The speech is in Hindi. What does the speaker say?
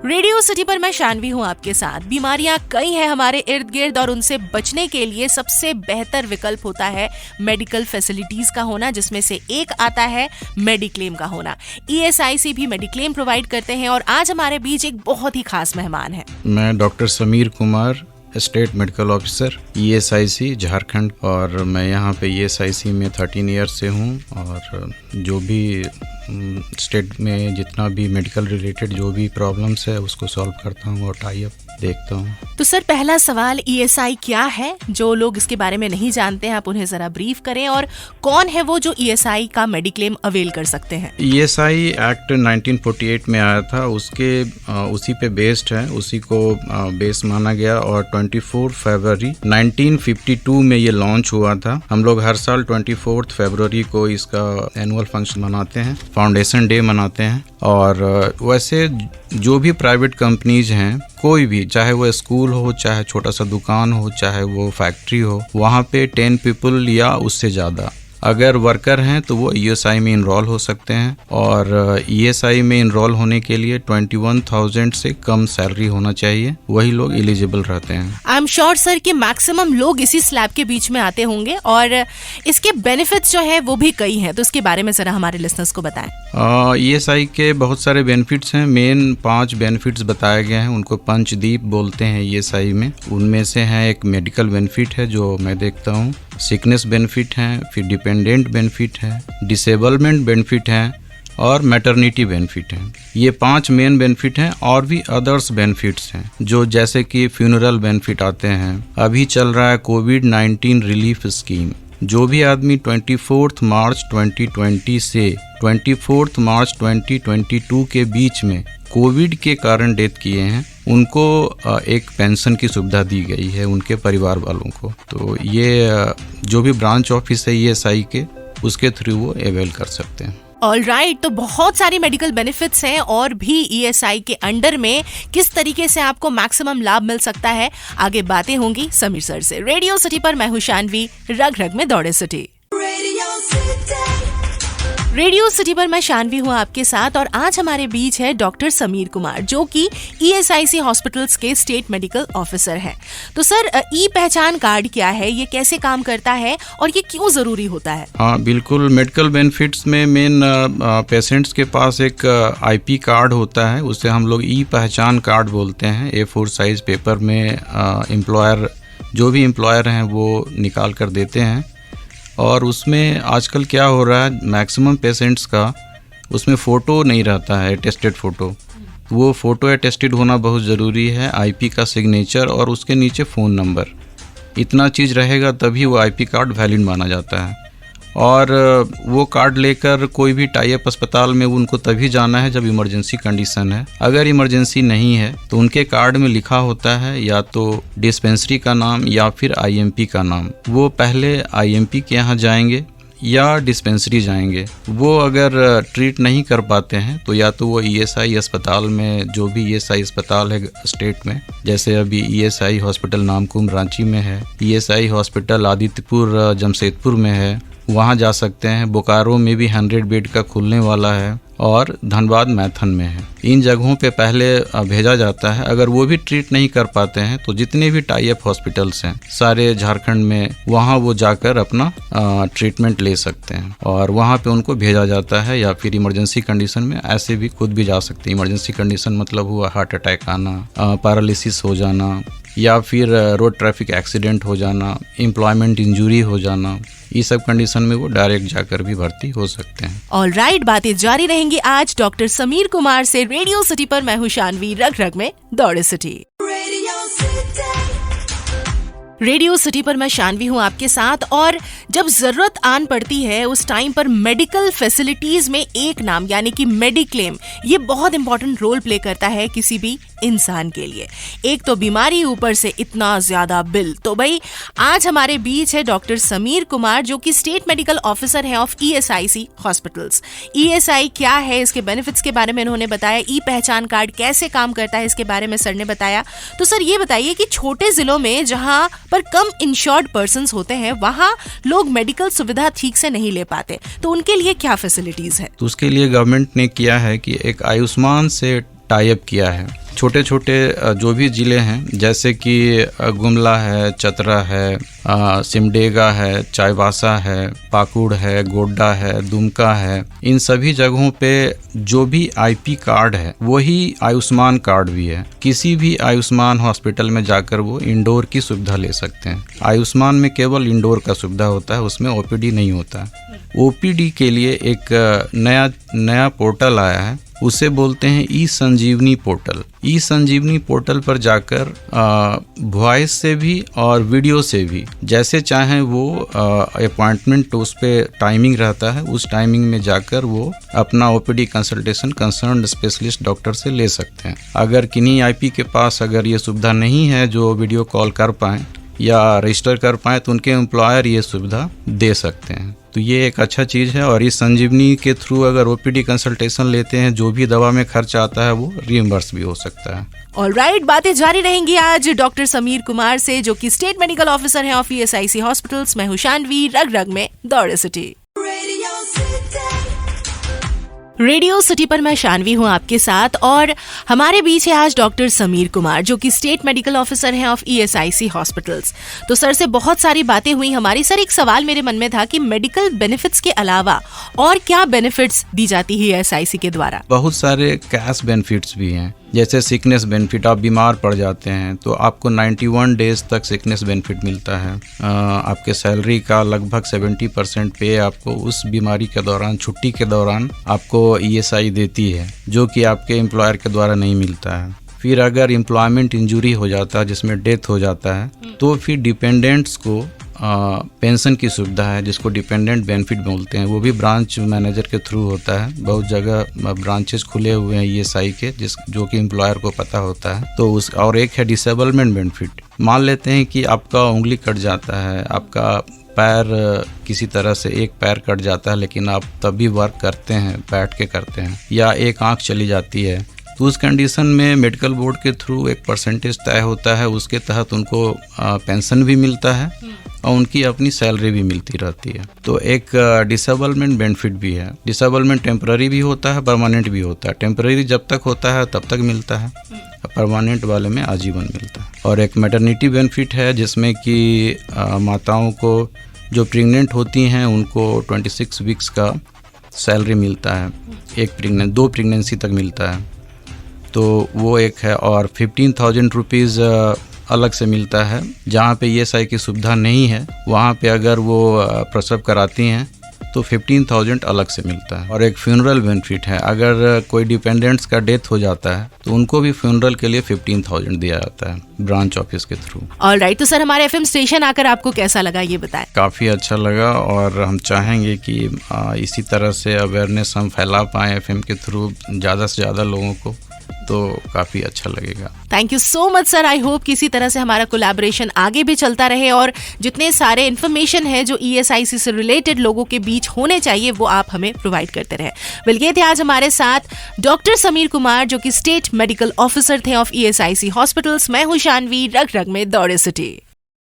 रेडियो सिटी पर मैं शानवी हूँ आपके साथ। बीमारियां कई हैं हमारे इर्द गिर्द और उनसे बचने के लिए सबसे बेहतर विकल्प होता है मेडिकल फैसिलिटीज का होना, जिसमें से एक आता है मेडिक्लेम का होना। ESIC भी मेडिक्लेम प्रोवाइड करते हैं और आज हमारे बीच एक बहुत ही खास मेहमान है। मैं doctor Sameer Kumar, state medical officer ESIC Jharkhand, और मैं यहाँ पे ESIC में 13 ईयर्स से हूँ और जो भी स्टेट में जितना भी मेडिकल रिलेटेड जो भी प्रॉब्लम्स है उसको सॉल्व करता हूँ और टाई अप देखता हूँ। तो सर, पहला सवाल, ESI क्या है? जो लोग इसके बारे में नहीं जानते हैं आप उन्हें जरा ब्रीफ करें, और कौन है वो जो ESI का मेडिक्लेम अवेल कर सकते हैं? ESI एक्ट 1948 में आया था, उसी पे बेस्ड है, उसी को बेस माना गया और 24 फरवरी 1952 में ये लॉन्च हुआ था। हम लोग हर साल 24 फरवरी को इसका एनुअल फंक्शन मनाते हैं, फाउंडेशन डे मनाते हैं। और वैसे जो भी प्राइवेट कंपनीज हैं, कोई भी, चाहे वो स्कूल हो, चाहे छोटा सा दुकान हो, चाहे वो फैक्ट्री हो, वहाँ पे 10 पीपल या उससे ज़्यादा अगर वर्कर हैं तो वो ESI में इनरोल हो सकते हैं। और ESI में इनरोल होने के लिए 21,000 से कम सैलरी होना चाहिए, वही लोग एलिजिबल रहते हैं। आई एम श्योर सर कि मैक्सिमम लोग इसी स्लैब के बीच में आते होंगे और इसके बेनिफिट्स जो है वो भी कई हैं, तो इसके बारे में जरा हमारे लिसनर्स को बताएं। ESI के बहुत सारे बेनिफिट्स हैं। मेन 5 बेनिफिट्स बताए गए हैं, उनको पंचदीप बोलते हैं ESI में। उनमें से है एक मेडिकल बेनिफिट है जो मैं देखता हूँ, सिकनेस बेनिफिट है, फिर डिपेंडेंट बेनिफिट है, डिसेबलमेंट बेनिफिट है और मैटरनिटी बेनिफिट है। ये 5 मेन बेनिफिट हैं और भी अदर्स बेनिफिट्स हैं जो जैसे कि फ्यूनरल बेनिफिट आते हैं। अभी चल रहा है कोविड-19 रिलीफ स्कीम। जो भी आदमी 24 मार्च 2020 से 24 मार्च 2022 के बीच में कोविड के कारण डेथ किए हैं, उनको एक पेंशन की सुविधा दी गई है उनके परिवार वालों को। तो ये जो भी ब्रांच ऑफिस है ESI के, उसके थ्रू वो अवेल कर सकते हैं। ऑलराइट, तो बहुत सारी मेडिकल बेनिफिट्स हैं और भी ESI के अंडर में किस तरीके से आपको मैक्सिमम लाभ मिल सकता है, आगे बातें होंगी समीर सर से। रेडियो सिटी पर मैं हूं शानवी, रग रग में दौड़े सिटी। रेडियो सिटी पर मैं शानवी हूँ आपके साथ और आज हमारे बीच है डॉक्टर समीर कुमार, जो कि ESIC हॉस्पिटल्स के स्टेट मेडिकल ऑफिसर हैं। तो सर, पहचान कार्ड क्या है, ये कैसे काम करता है और ये क्यों जरूरी होता है? हाँ बिल्कुल, मेडिकल बेनिफिट्स में मेन पेशेंट्स के पास एक IP कार्ड होता है, उसे हम लोग पहचान कार्ड बोलते हैं। A4 साइज पेपर में एम्प्लॉयर, जो भी एम्प्लॉयर हैं वो निकाल कर देते हैं। और उसमें आजकल क्या हो रहा है, मैक्सिमम पेशेंट्स का उसमें फ़ोटो नहीं रहता है, अटेस्टेड फ़ोटो। वो फ़ोटो अटेस्टेड होना बहुत ज़रूरी है, IP का सिग्नेचर और उसके नीचे फ़ोन नंबर, इतना चीज़ रहेगा तभी वो IP कार्ड वैलिड माना जाता है। और वो कार्ड लेकर कोई भी टाई अप अस्पताल में उनको तभी जाना है जब इमरजेंसी कंडीशन है। अगर इमरजेंसी नहीं है तो उनके कार्ड में लिखा होता है या तो डिस्पेंसरी का नाम या फिर IMP का नाम। वो पहले IMP के यहाँ जाएंगे या डिस्पेंसरी जाएंगे। वो अगर ट्रीट नहीं कर पाते हैं तो या तो वो ESI अस्पताल में, जो भी ESI अस्पताल है स्टेट में, जैसे अभी ESI हॉस्पिटल नामकुम रांची में है, ESI हॉस्पिटल आदित्यपुर जमशेदपुर में है, वहाँ जा सकते हैं। बोकारो में भी 100 बेड का खुलने वाला है और धनबाद मैथन में है। इन जगहों पे पहले भेजा जाता है। अगर वो भी ट्रीट नहीं कर पाते हैं तो जितने भी टाई अप हॉस्पिटल्स हैं सारे झारखंड में, वहाँ वो जाकर अपना ट्रीटमेंट ले सकते हैं और वहाँ पे उनको भेजा जाता है। या फिर इमरजेंसी कंडीशन में ऐसे भी खुद भी जा सकते हैं। इमरजेंसी कंडीशन मतलब हुआ हार्ट अटैक आना, पैरालिसिस हो जाना, या फिर रोड ट्रैफिक एक्सीडेंट हो जाना, एम्प्लॉयमेंट इंजरी हो जाना, ये सब कंडीशन में वो डायरेक्ट जाकर भी भर्ती हो सकते हैं। ऑलराइट, बातें जारी रहेंगी आज डॉक्टर समीर कुमार से। रेडियो सिटी पर मैं हूँ शानवी, रग रग में दौड़े सिटी। रेडियो सिटी पर मैं शानवी हूँ आपके साथ और जब जरूरत आन पड़ती है उस टाइम पर मेडिकल फैसिलिटीज में एक नाम यानी कि मेडिक्लेम, ये बहुत इंपॉर्टेंट रोल प्ले करता है किसी भी इंसान के लिए। एक तो बीमारी, ऊपर से इतना ज्यादा बिल। तो भाई आज हमारे बीच है डॉक्टर समीर कुमार, जो कि स्टेट मेडिकल ऑफिसर हैं ऑफ ESIC हॉस्पिटल्स। ESI क्या है, इसके बेनिफिट्स के बारे में इन्होंने बताया। पहचान कार्ड कैसे काम करता है, इसके बारे में सर ने बताया। तो सर ये बताइए कि छोटे जिलों में जहां पर कम इंश्योर्ड पर्संस होते हैं, वहां लोग मेडिकल सुविधा ठीक से नहीं ले पाते, तो उनके लिए क्या फैसिलिटीज है? तो उसके लिए गवर्नमेंट ने किया है कि एक आयुष्मान से टाई अप किया है। छोटे छोटे जो भी ज़िले हैं जैसे कि गुमला है, चतरा है, सिमडेगा है, चाईबासा है, पाकुड़ है, गोड्डा है, दुमका है, इन सभी जगहों पे जो भी आईपी कार्ड है वही आयुष्मान कार्ड भी है। किसी भी आयुष्मान हॉस्पिटल में जाकर वो इंडोर की सुविधा ले सकते हैं। आयुष्मान में केवल इंडोर का सुविधा होता है, उसमें ओपीडी नहीं होता है। ओपीडी के लिए एक नया पोर्टल आया है, उसे बोलते हैं ई संजीवनी पोर्टल। ई संजीवनी पोर्टल पर जाकर वॉइस से भी और वीडियो से भी जैसे चाहें वो अपॉइंटमेंट, उस पर टाइमिंग रहता है, उस टाइमिंग में जाकर वो अपना OPD consultation concern specialist doctor से ले सकते हैं। अगर किन्हीं आईपी के पास अगर ये सुविधा नहीं है जो वीडियो कॉल कर पाएँ या रजिस्टर कर पाएँ तो उनके एम्प्लॉयर ये सुविधा दे सकते हैं। तो ये एक अच्छा चीज़ है और इस संजीवनी के थ्रू अगर ओपीडी कंसल्टेशन लेते हैं जो भी दवा में खर्च आता है वो रिइंबर्स भी हो सकता है। ऑलराइट, बातें जारी रहेंगी आज डॉक्टर समीर कुमार से जो कि स्टेट मेडिकल ऑफिसर हैं ऑफ ईएसआईसी हॉस्पिटल्स। मैं हूं शानवी, रग रग में दौड़ सिटी। रेडियो सिटी पर मैं शानवी हूँ आपके साथ और हमारे बीच है आज डॉक्टर समीर कुमार जो कि स्टेट मेडिकल ऑफिसर हैं ऑफ ईएसआईसी हॉस्पिटल्स। तो सर से बहुत सारी बातें हुई हमारी। सर, एक सवाल मेरे मन में था कि मेडिकल बेनिफिट्स के अलावा और क्या बेनिफिट्स दी जाती है ईएसआईसी के द्वारा? बहुत सारे कैश बेनिफिट्स भी हैं, जैसे सिकनेस बेनिफिट। आप बीमार पड़ जाते हैं तो आपको 91 डेज तक सिकनेस बेनिफिट मिलता है। आपके सैलरी का लगभग 70% पे आपको उस बीमारी के दौरान, छुट्टी के दौरान आपको ईएसआई देती है, जो कि आपके एम्प्लॉयर के द्वारा नहीं मिलता है। फिर अगर एम्प्लॉयमेंट इंजरी हो जाता है जिसमें डेथ हो जाता है तो फिर डिपेंडेंट्स को पेंशन की सुविधा है जिसको डिपेंडेंट बेनिफिट बोलते हैं। वो भी ब्रांच मैनेजर के थ्रू होता है। बहुत जगह ब्रांचेस खुले हुए हैं ईएसआई के जो कि एम्प्लॉयर को पता होता है। तो उस और एक है डिसेबलमेंट बेनिफिट। मान लेते हैं कि आपका उंगली कट जाता है, आपका पैर किसी तरह से एक पैर कट जाता है लेकिन आप तब भी वर्क करते हैं, बैठ के करते हैं, या एक आँख चली जाती है तो उस कंडीशन में मेडिकल बोर्ड के थ्रू एक परसेंटेज तय होता है, उसके तहत उनको पेंशन भी मिलता है और उनकी अपनी सैलरी भी मिलती रहती है। तो एक डिसेबलमेंट बेनिफिट भी है। डिसेबलमेंट टेम्पररी भी होता है, परमानेंट भी होता है। टेम्पररी जब तक होता है तब तक मिलता है, परमानेंट वाले में आजीवन मिलता है। और एक मैटरनिटी बेनिफिट है जिसमें कि माताओं को जो प्रेग्नेंट होती हैं उनको 26 वीक्स का सैलरी मिलता है। 2 प्रेगनेंसी तक मिलता है, तो वो एक है। और 15,000 रुपीज़ अलग से मिलता है। जहाँ पे ईएसआई की सुविधा नहीं है वहाँ पे अगर वो प्रसव कराती हैं तो 15,000 अलग से मिलता है। और एक फ्यूनरल बेनिफिट है, अगर कोई डिपेंडेंट्स का डेथ हो जाता है तो उनको भी फ्यूनरल के लिए 15,000 दिया जाता है ब्रांच ऑफिस के थ्रू। ऑलराइट, तो सर हमारे एफएम स्टेशन आकर आपको कैसा लगा ये बताएं? काफ़ी अच्छा लगा और हम चाहेंगे कि इसी तरह से अवेयरनेस हम फैला पाएँ एफएम के थ्रू ज़्यादा से ज़्यादा लोगों को, तो काफ़ी अच्छा लगेगा। Thank you so much sir. I hope किसी तरह से हमारा कोलैबोरेशन आगे भी चलता रहे और जितने सारे इन्फॉर्मेशन है जो ईएसआईसी से रिलेटेड लोगों के बीच होने चाहिए वो आप हमें प्रोवाइड करते रहे। बल्कि थे आज हमारे साथ डॉक्टर समीर कुमार जो कि स्टेट मेडिकल ऑफिसर थे ऑफ ईएसआईसी हॉस्पिटल्स। मैं हूँ शानवी, रग रग में दौड़े सिटी।